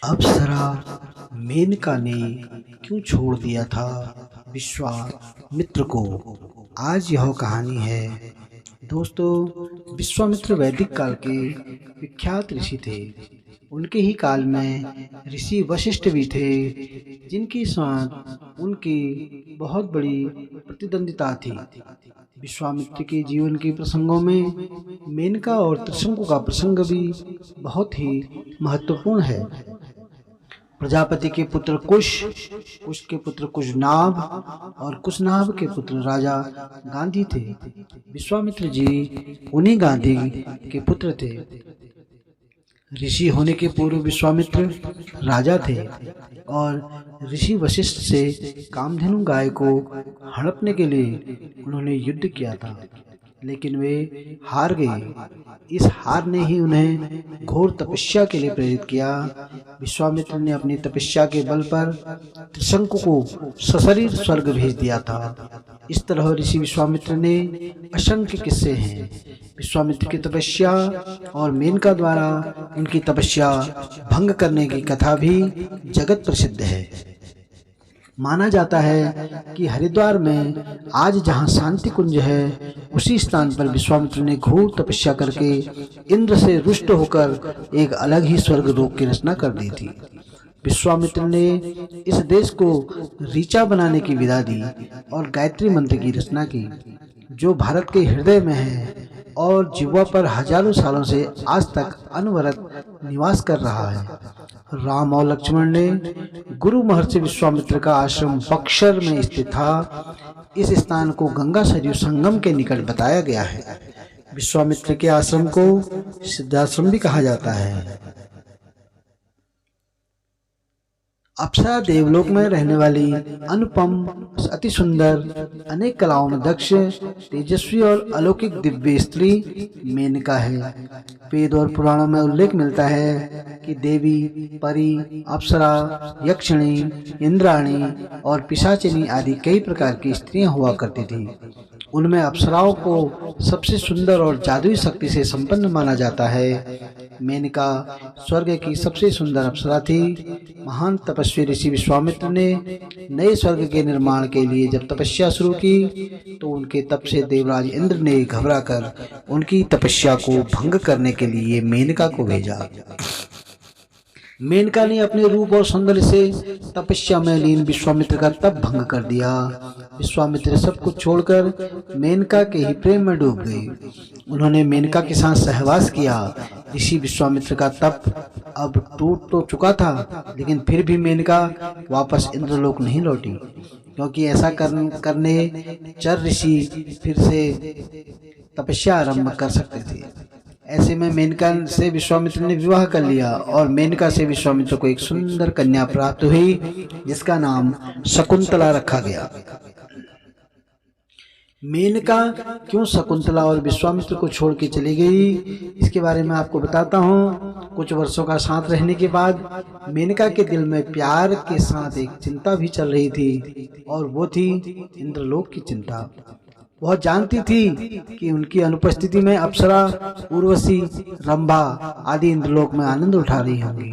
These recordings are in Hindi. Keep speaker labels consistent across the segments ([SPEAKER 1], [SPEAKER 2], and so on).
[SPEAKER 1] अप्सरा मेनका ने क्यों छोड़ दिया था विश्वामित्र को। आज यह कहानी है। दोस्तों, विश्वामित्र वैदिक काल के विख्यात ऋषि थे। उनके ही काल में ऋषि वशिष्ठ भी थे, जिनके साथ उनकी बहुत बड़ी प्रतिद्वंदिता थी। विश्वामित्र के जीवन के प्रसंगों में मेनका और त्रिशंकु का प्रसंग भी बहुत ही महत्वपूर्ण है। प्रजापति के पुत्र कुश, कुश के पुत्र कुशनाभ और कुशनाभ के पुत्र राजा गांधी थे। विश्वामित्र जी उन्हीं गांधी के पुत्र थे। ऋषि होने के पूर्व विश्वामित्र राजा थे और ऋषि वशिष्ठ से कामधेनु गाय को हड़पने के लिए उन्होंने युद्ध किया था, लेकिन वे हार गए। इस हार ने ही उन्हें घोर तपस्या के लिए प्रेरित किया। विश्वामित्र ने अपनी तपस्या के बल पर त्रिशंकु को सशरीर स्वर्ग भेज दिया था। इस तरह ऋषि विश्वामित्र ने असंख्य किस्से हैं। विश्वामित्र की तपस्या और मेनका द्वारा उनकी तपस्या भंग करने की कथा भी जगत प्रसिद्ध है। माना जाता है कि हरिद्वार में आज जहाँ शांति कुंज है, उसी स्थान पर विश्वामित्र ने घोर तपस्या करके इंद्र से रुष्ट होकर एक अलग ही स्वर्ग लोक की रचना कर दी थी। विश्वामित्र ने इस देश को ऋचा बनाने की विधा दी और गायत्री मंत्र की रचना की, जो भारत के हृदय में है और जिह्वा पर हजारों सालों से आज तक अनवरत निवास कर रहा है। राम और लक्ष्मण ने गुरु महर्षि विश्वामित्र का आश्रम बक्सर में स्थित था। इस स्थान को गंगा सरयू संगम के निकट बताया गया है। विश्वामित्र के आश्रम को सिद्धाश्रम भी कहा जाता है। अप्सरा देवलोक में रहने वाली अनुपम, अति सुंदर, अनेक कलाओं में दक्ष, तेजस्वी और अलौकिक दिव्य स्त्री मेनका है। वेद और पुराणों में उल्लेख मिलता है कि देवी, परी, अप्सरा, यक्षिणी, इंद्राणी और पिशाचिनी आदि कई प्रकार की स्त्रियां हुआ करती थी। उनमें अप्सराओं को सबसे सुंदर और जादुई शक्ति से संपन्न माना जाता है। मेनका स्वर्ग की सबसे सुंदर अप्सरा थी। महान तपस्वी ऋषि विश्वामित्र ने नए स्वर्ग के निर्माण के लिए जब तपस्या शुरू की, तो उनके तप से देवराज इंद्र ने घबराकर उनकी तपस्या को भंग करने के लिए मेनका को भेजा। मेनका ने अपने रूप और सौंदर्य से तपस्या में लीन विश्वामित्र का तप भंग कर दिया। विश्वामित्र सब कुछ छोड़कर मेनका के ही प्रेम में डूब गए। उन्होंने मेनका के साथ सहवास किया। ऋषि विश्वामित्र का तप अब टूट तो चुका था, लेकिन फिर भी मेनका वापस इंद्रलोक नहीं लौटी, क्योंकि ऐसा करने चर ऋषि फिर से तपस्या आरंभ कर सकते थे। ऐसे में मेनका से विश्वामित्र ने विवाह कर लिया और मेनका से विश्वामित्र को एक सुंदर कन्या प्राप्त हुई, जिसका नाम शकुंतला रखा गया। मेनका क्यों शकुंतला और विश्वामित्र को छोड़ के चली गई, इसके बारे में आपको बताता हूँ। कुछ वर्षों का साथ रहने के बाद मेनका के दिल में प्यार के साथ एक चिंता भी चल रही थी, और वो थी इंद्रलोक की चिंता। वह जानती थी कि उनकी अनुपस्थिति में अप्सरा, उर्वशी, रंभा आदि इंद्रलोक में आनंद उठा रही होंगी।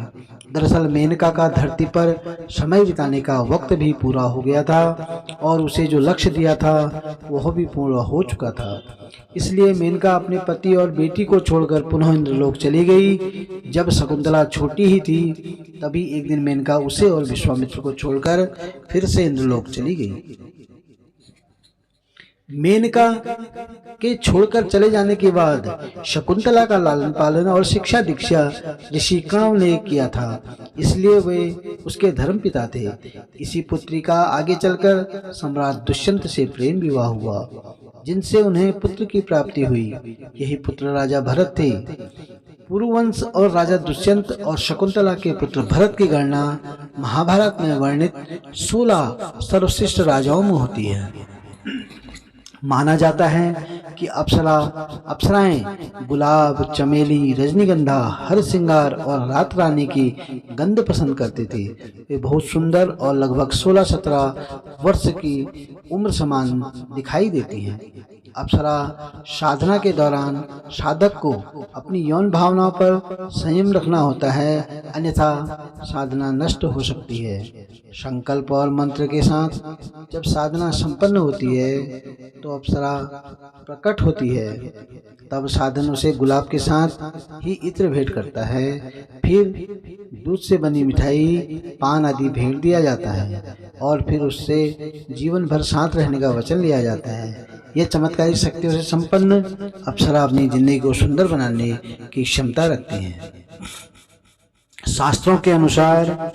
[SPEAKER 1] दरअसल मेनका का धरती पर समय बिताने का वक्त भी पूरा हो गया था और उसे जो लक्ष्य दिया था वह भी पूरा हो चुका था। इसलिए मेनका अपने पति और बेटी को छोड़कर पुनः इंद्रलोक चली गई। जब शकुंतला छोटी ही थी, तभी एक दिन मेनका उसे और विश्वामित्र को छोड़कर फिर से इंद्रलोक चली गई। मेनका के छोड़कर चले जाने के बाद शकुंतला का लालन पालन और शिक्षा दीक्षा ऋषि कण्व ने किया था, इसलिए वे उसके धर्म पिता थे। इसी पुत्री का आगे चलकर सम्राट दुष्यंत से प्रेम विवाह हुआ, जिनसे उन्हें पुत्र की प्राप्ति हुई। यही पुत्र राजा भरत थे। पुरुवंश और राजा दुष्यंत और शकुंतला के पुत्र भरत की गणना महाभारत में वर्णित 16 सर्वश्रेष्ठ राजाओं में होती है। माना जाता है कि अप्सराएं गुलाब, चमेली, रजनीगंधा, हर श्रृंगार और रात रानी की गंध पसंद करते थे। वे बहुत सुंदर और लगभग 16-17 वर्ष की उम्र समान दिखाई देती हैं। अप्सरा साधना के दौरान साधक को अपनी यौन भावनाओं पर संयम रखना होता है, अन्यथा साधना नष्ट हो सकती है। संकल्प और मंत्र के साथ जब साधना संपन्न होती है तो अप्सरा प्रकट होती है। तब साधन उसे गुलाब के साथ ही इत्र भेंट करता है। फिर दूध से बनी मिठाई, पान आदि भेंट दिया जाता है और फिर उससे जीवन भर साथ रहने का वचन लिया जाता है। यह चमत्कारिक शक्तियों से संपन्न अप्सरा अपनी जिंदगी को सुंदर बनाने की क्षमता रखती हैं। शास्त्रों के अनुसार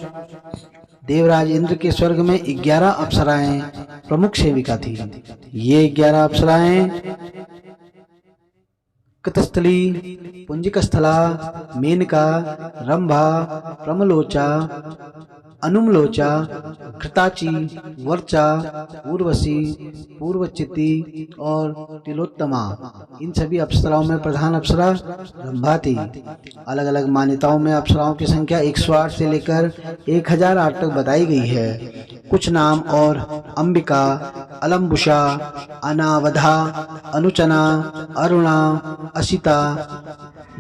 [SPEAKER 1] देवराज इंद्र के स्वर्ग में 11 अप्सराएं प्रमुख सेविका थी। ये 11 अप्सराएं कृतस्थली, पुंजिकस्थला, मेनका, रंभा, प्रमलोचा, अनुमलोचा, घृताची, वर्चा, उर्वशी, पूर्वचिति और तिलोत्तमा, इन सभी अप्सराओं में प्रधान अप्सरा रंभा थी। अलग अलग मान्यताओं में अप्सराओं की संख्या 108 से लेकर 1008 तक बताई गई है। कुछ नाम और अंबिका, अलम्बुषा, अनावधा, अनुचना, अरुणा, असिता,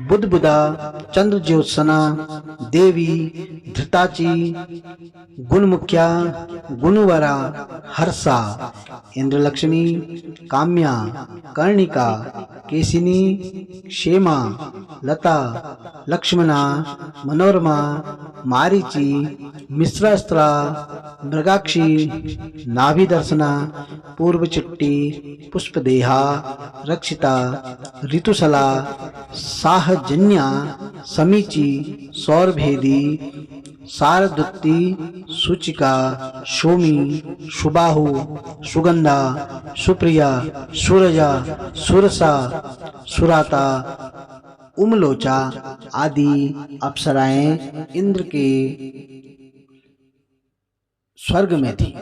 [SPEAKER 1] बुदबुदा, चंद्रज्योत्सना, देवी, धृताची, गुणमुख्या, गुणवरा, हर्षा, इंद्रलक्ष्मी, काम्या, कर्णिका, केशिनी, क्षेमा, लता, लक्ष्मणा, मनोरमा, मारीची, मिश्रास्त्रा, मृगाक्षी, नाभिदर्शना, पूर्वचिट्टी, पुष्पदेहा, रक्षिता, ऋतुसला, साहजन्या, समीची, सौरभेदी, सारदुत्ती, सूचिका, सोमी, सुबाहु, सुगंधा, सुप्रिया, सूरजा, सुरसा, सुराता, उमलोचा आदि अप्सराएं इंद्र के स्वर्ग में थी।